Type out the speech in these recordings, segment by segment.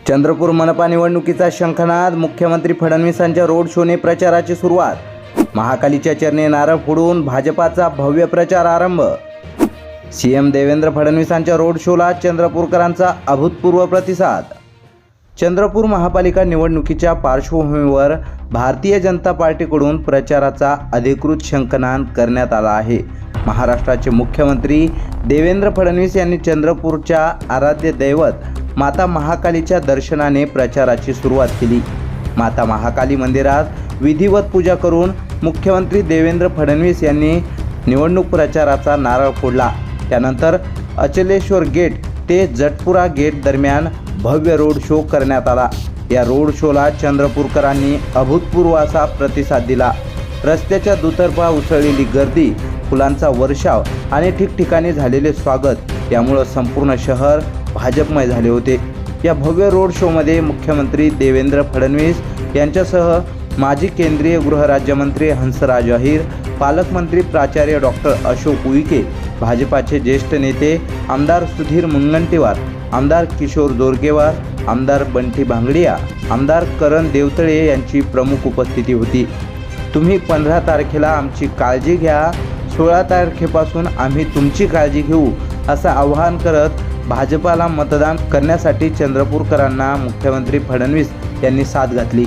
चंद्रपूर मनपा निवडणुकीचा शंखनाद, मुख्यमंत्री फडणवीसांच्या रोड शोने प्रचाराची सुरुवात. महाकालीच्या चरणी नारळ फोडून भाजपाचा भव्य प्रचार आरंभ. सीएम देवेंद्र फडणवीसांच्या रोड शोला चंद्रपूरकरांचा अभूतपूर्व प्रतिसाद. चंद्रपूर महापालिका निवडणुकीच्या पार्श्वभूमीवर भारतीय जनता पार्टीकडून प्रचाराचा अधिकृत शंखनाद करण्यात आला आहे. महाराष्ट्राचे मुख्यमंत्री देवेंद्र फडणवीस यांनी चंद्रपूरच्या आराध्य दैवत माता महाकालीच्या दर्शनाने प्रचाराची सुरुवात केली. माता महाकाली मंदिरात विधिवत पूजा करून मुख्यमंत्री देवेंद्र फडणवीस यांनी निवडणूक प्रचाराचा नारळ फोडला. त्यानंतर अचलेश्वर गेट ते जटपुरा गेट दरम्यान भव्य रोड शो करण्यात आला. या रोड शोला चंद्रपूरकरांनी अभूतपूर्व असा प्रतिसाद दिला. रस्त्याच्या दुतर्फा उसळलेली गर्दी, फुलांचा वर्षाव आणि ठिकठिकाणी झालेले स्वागत यामुळे संपूर्ण शहर भाजपमय झाले होते. या भव्य रोड शोमध्ये मुख्यमंत्री देवेंद्र फडणवीस यांच्यासह माजी केंद्रीय गृहराज्यमंत्री हंसराज अहिर, पालकमंत्री प्राचार्य डॉक्टर अशोक उईके, भाजपाचे ज्येष्ठ नेते आमदार सुधीर मुनगंटीवार, आमदार किशोर जोरगेवार, आमदार बंटी भांगडिया, आमदार करण देवतळे यांची प्रमुख उपस्थिती होती. तुम्ही 15 तारखेला आमची काळजी घ्या, 16 तारखेपासून आम्ही तुमची काळजी घेऊ असं आवाहन करत भाजपाला मतदान करण्यासाठी चंद्रपूरकरांना मुख्यमंत्री फडणवीस यांनी साथ घातली.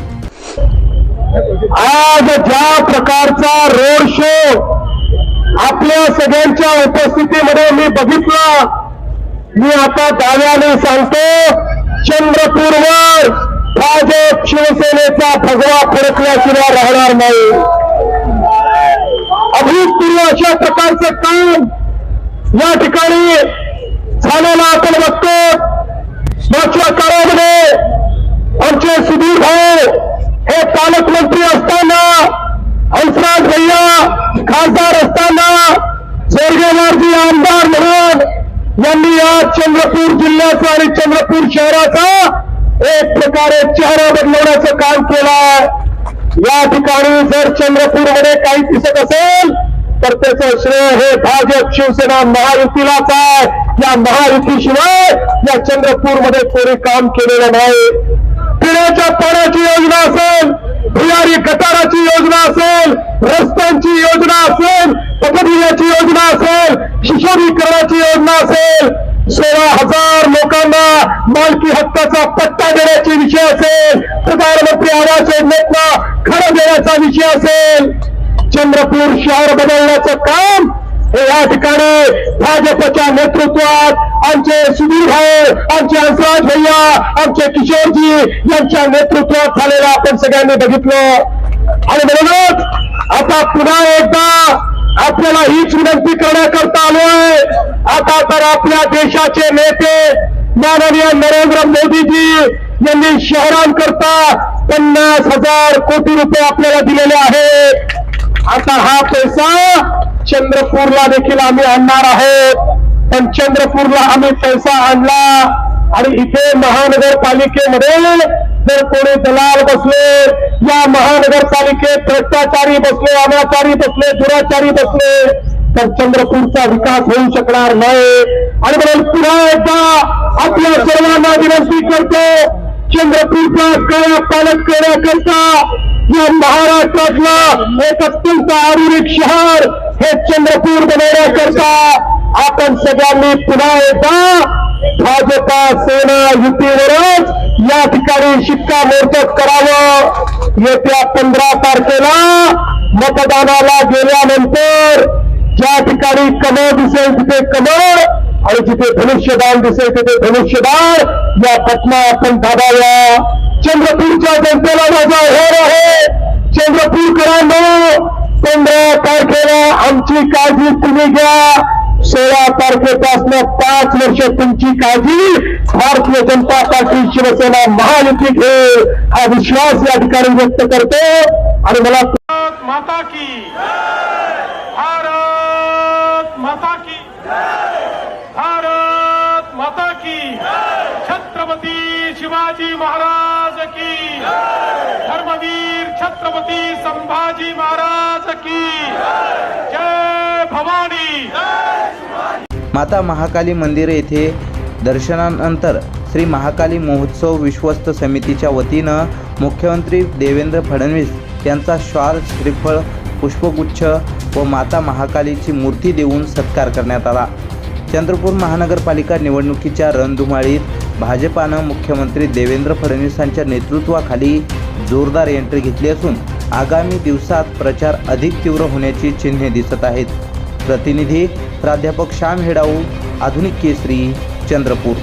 आज ज्या प्रकारचा रोड शो आपल्या सगळ्यांच्या उपस्थितीमध्ये मी बघितला, मी आता दाव्याने सांगतो, चंद्रपूरवर भाजप शिवसेनेचा भगवा फडकल्याशिवाय राहणार नाही. अभूतपूर्व अशा प्रकारचं काम या ठिकाणी झालेलं आपण बघतो. मागच्या काळामध्ये आमचे सुधीर भाऊ हे पालकमंत्री असताना, हंसराज भैया खासदार असताना, जोरगेवारजी आमदार म्हणून यांनी आज चंद्रपूर जिल्ह्याचा आणि चंद्रपूर शहराचा एक प्रकारे चेहरा बदलवण्याचं काम केलं. या ठिकाणी जर चंद्रपूरमध्ये काही दिसत असेल तर त्याचं श्रेय हे भाजप शिवसेना महायुतीलाच आहे. या महायुतीशिवाय या चंद्रपूरमध्ये कोणी काम केलेलं नाही. पिण्याच्या पाण्याची योजना असेल, भुयारी गटाराची योजना असेल, रस्त्यांची योजना असेल, पथदिव्याची योजना असेल, शिशोरीकरणाची योजना असेल, 16,000 लोकांना मालकी हक्काचा पट्टा देण्याचे विषय असेल, प्रधानमंत्री आवास योजनेतला खरं देण्याचा विषय असेल, चंद्रपूर शहर बदलण्याचं काम हे या ठिकाणी भाजपच्या नेतृत्वात आमचे सुधीर भाऊ, आमचे हंसराज भैया, आमचे किशोरजी यांच्या नेतृत्वात झालेलं आपण सगळ्यांनी बघितलं. आणि म्हणूनच आता पुन्हा एकदा आपल्याला हीच विनंती करण्याकरता आलोय. आता तर आपल्या देशाचे नेते माननीय नरेंद्र मोदीजी यांनी शहरांकरता 50,000 कोटी रुपये आपल्याला दिलेले आहेत. आता हा पैसा चंद्रपूरला देखील आम्ही आणणार आहोत. पण चंद्रपूरला आम्ही पैसा आणला आणि इथे महानगरपालिकेमध्ये जर कोणी दलाल बसले, या महानगरपालिकेत भ्रष्टाचारी बसले, अनाचारी बसले, दुराचारी बसले, तर चंद्रपूरचा विकास होऊ शकणार नाही. आणि म्हणून पुन्हा एकदा आपल्या सर्वांना विनंती करतो, चंद्रपूरचा कायापालट करण्याकरता या महाराष्ट्रातलं एक अत्यंत आधुनिक शहर हे चंद्रपूर बनवण्याकरता आपण सगळ्यांनी पुन्हा एकदा भाजपा सेना युतीवरच या ठिकाणी शिक्कामोर्तब करावं. येत्या 15 तारखेला मतदानाला गेल्यानंतर ज्या ठिकाणी कमळ दिसेल तिथे कमळ आणि जिथे धनुष्यबाण दिसेल तिथे धनुष्यबाण या घटना आपण दाबाव्या. चंद्रपूरच्या जनतेला माझा आव्हान आहे, चंद्रपूरकरांनो, 15 तारखेला आमची काळजी तुम्ही घ्या. 16 तारखेपासून 5 वर्ष तुमची काळजी भारतीय जनता पार्टी शिवसेना महायुती घेईल हा विश्वास या ठिकाणी व्यक्त करतो. आणि मला माता की भारत माता की भारत माता की छत्रपती शिवाजी महाराज की, धर्मवीर छत्रपती संभाजी महाराज की जय भवानी. माता महाकाली मंदिर येथे दर्शनानंतर श्री महाकाली महोत्सव विश्वस्त समितीच्या वतीनं मुख्यमंत्री देवेंद्र फडणवीस यांचा शाल, श्रीफळ, पुष्पगुच्छ व माता महाकालीची मूर्ती देऊन सत्कार करण्यात आला. चंद्रपूर महानगरपालिका निवडणुकीच्या रणधुमाळीत भाजपानं मुख्यमंत्री देवेंद्र फडणवीसांच्या नेतृत्वाखाली जोरदार एंट्री घेतली असून आगामी दिवसात प्रचार अधिक तीव्र होण्याची चिन्हे दिसत आहेत. प्रतिनिधी प्राध्यापक श्याम हेडाऊ, आधुनिक केसरी, चंद्रपूर.